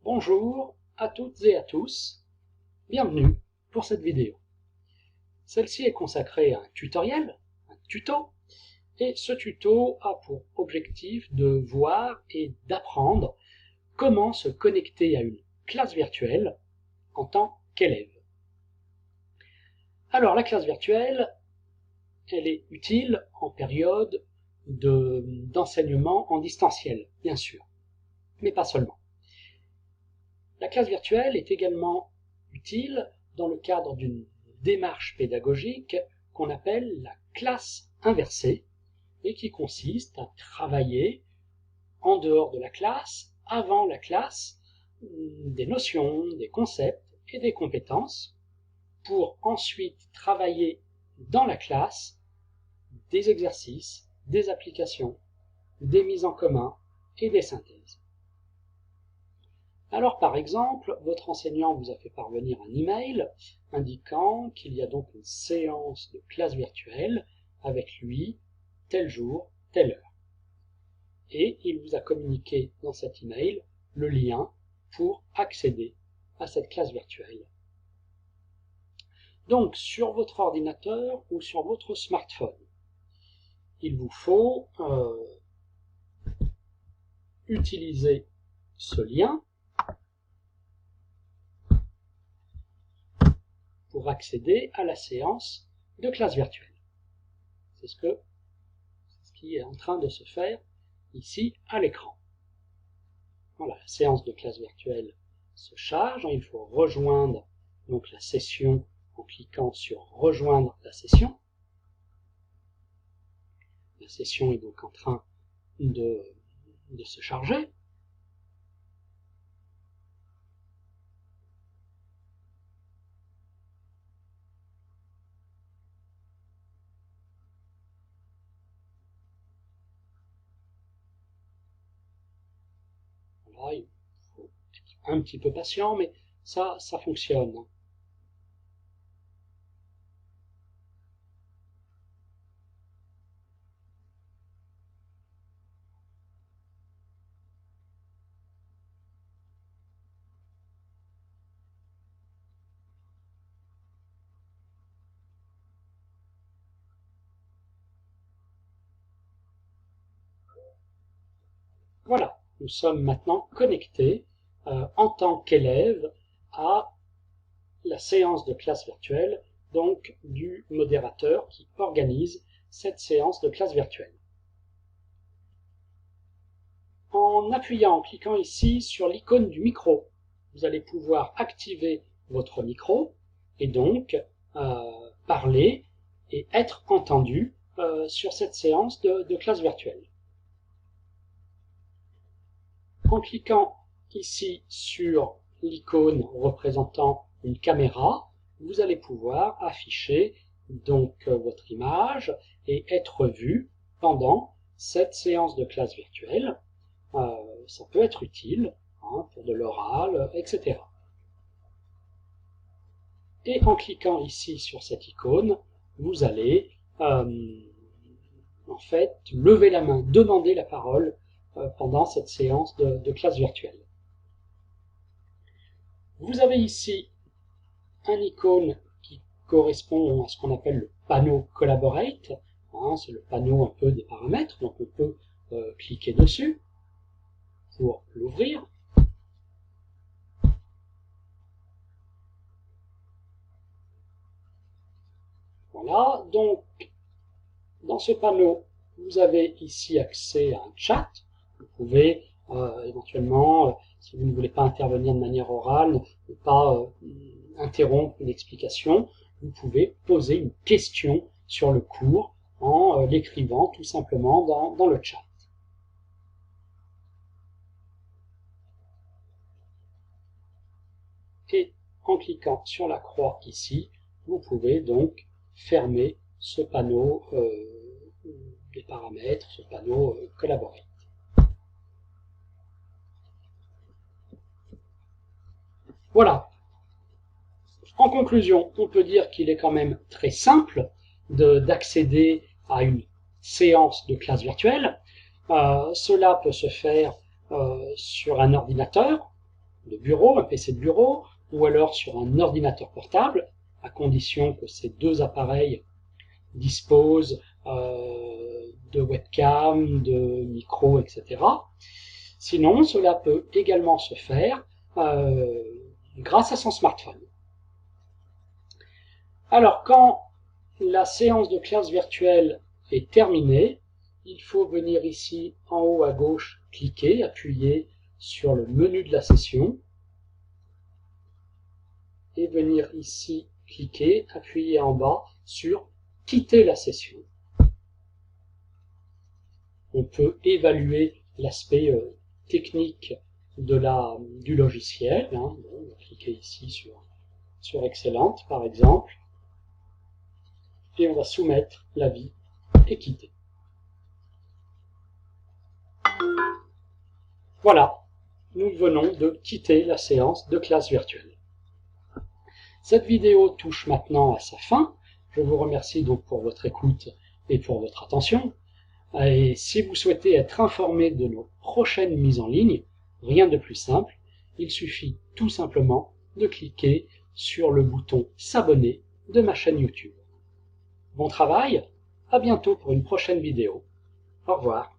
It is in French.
Bonjour à toutes et à tous, bienvenue pour cette vidéo. Celle-ci est consacrée à un tutoriel, un tuto, et ce tuto a pour objectif de voir et d'apprendre comment se connecter à une classe virtuelle en tant qu'élève. Alors la classe virtuelle, elle est utile en période d'enseignement en distanciel, bien sûr, mais pas seulement. La classe virtuelle est également utile dans le cadre d'une démarche pédagogique qu'on appelle la classe inversée et qui consiste à travailler en dehors de la classe, avant la classe, des notions, des concepts et des compétences pour ensuite travailler dans la classe des exercices, des applications, des mises en commun et des synthèses. Alors par exemple, votre enseignant vous a fait parvenir un email indiquant qu'il y a donc une séance de classe virtuelle avec lui, tel jour, telle heure. Et il vous a communiqué dans cet email le lien pour accéder à cette classe virtuelle. Donc sur votre ordinateur ou sur votre smartphone, il vous faut utiliser ce lien pour accéder à la séance de classe virtuelle. C'est ce qui est en train de se faire ici à l'écran. Voilà, la séance de classe virtuelle se charge. Il faut rejoindre donc la session en cliquant sur rejoindre la session. La session est donc en train de se charger. Voilà, il faut être un petit peu patient, mais ça fonctionne. Voilà, nous sommes maintenant connectés en tant qu'élève à la séance de classe virtuelle, donc du modérateur qui organise cette séance de classe virtuelle. En appuyant, en cliquant ici sur l'icône du micro, vous allez pouvoir activer votre micro et donc parler et être entendu sur cette séance de classe virtuelle. En cliquant ici sur l'icône représentant une caméra, vous allez pouvoir afficher donc votre image et être vu pendant cette séance de classe virtuelle. Ça peut être utile pour de l'oral, etc. Et en cliquant ici sur cette icône, vous allez en fait lever la main, demander la parole pendant cette séance de classe virtuelle. Vous avez ici un icône qui correspond à ce qu'on appelle le panneau Collaborate. C'est le panneau un peu des paramètres, donc on peut cliquer dessus pour l'ouvrir. Voilà, donc dans ce panneau, vous avez ici accès à un chat. Vous pouvez éventuellement, si vous ne voulez pas intervenir de manière orale, ne pas interrompre une explication, vous pouvez poser une question sur le cours en l'écrivant tout simplement dans le chat. Et en cliquant sur la croix ici, vous pouvez donc fermer ce panneau des paramètres, ce panneau Collaborate. Voilà. En conclusion, on peut dire qu'il est quand même très simple d'accéder à une séance de classe virtuelle. Cela peut se faire sur un ordinateur, de bureau, un PC de bureau, ou alors sur un ordinateur portable, à condition que ces deux appareils disposent de webcam, de micro, etc. Sinon, cela peut également se faire grâce à son smartphone. Alors, quand la séance de classe virtuelle est terminée, il faut venir ici en haut à gauche, cliquer, appuyer sur le menu de la session et venir ici cliquer, appuyer en bas sur quitter la session. On peut évaluer l'aspect technique du logiciel. On va cliquer ici sur Excellent par exemple et on va soumettre l'avis et quitter. Voilà, nous venons de quitter la séance de classe virtuelle. Cette vidéo touche maintenant à sa fin. Je vous remercie donc pour votre écoute et pour votre attention. Et si vous souhaitez être informé de nos prochaines mises en ligne, rien de plus simple, il suffit tout simplement de cliquer sur le bouton s'abonner de ma chaîne YouTube. Bon travail, à bientôt pour une prochaine vidéo. Au revoir.